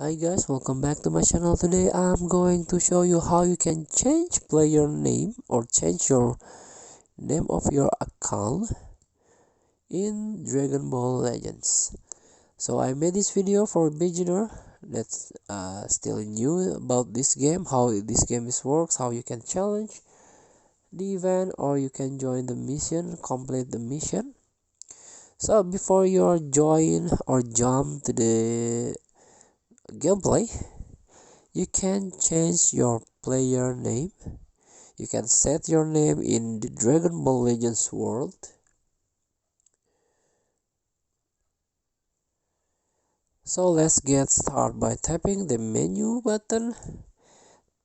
Hi guys, welcome back to my channel. Today I'm going to show you how you can change player name or change your name of your account in Dragon Ball Legends. So I made this video for a beginner that's still new about this game, how this game works, how you can challenge the event or you can join the mission, complete the mission. So before you join or jump to the gameplay, you can change your player name. You can set your name in the Dragon Ball Legends world. So let's get started by tapping the menu button.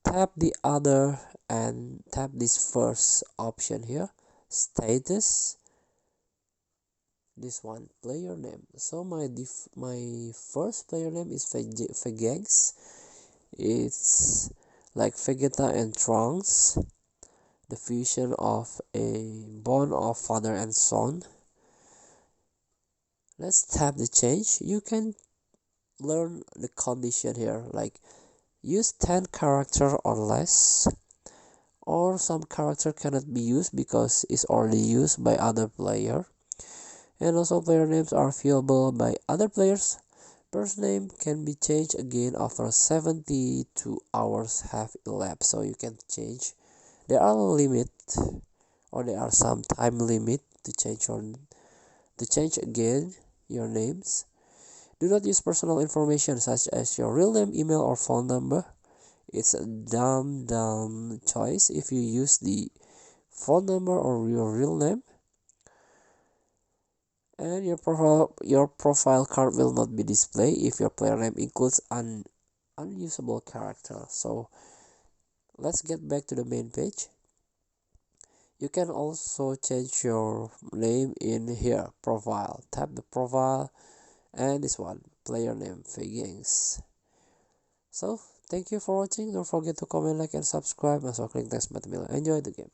Tap the other and tap this first option here, status. This one, player name. So my first player name is Vegex. It's like Vegeta and Trunks, the fusion of a bond of father and son. Let's tap the change. You can learn the condition here, like use 10 character or less, or some character cannot be used because it's already used by other player. And also player names are viewable by other players. First name can be changed again after 72 hours have elapsed, so you can change. There are limit, or there are some time limit to change again your names. Do not use personal information such as your real name, email, or phone number. It's a dumb choice if you use the phone number or your real name. And your profile card will not be displayed if your player name includes an unusable character. So let's get back to the main page. You can also change your name in here, profile. Tap the profile and this one, player name Vegex. So thank you for watching. Don't forget to comment, like, and subscribe. Also click this button below. Enjoy the game.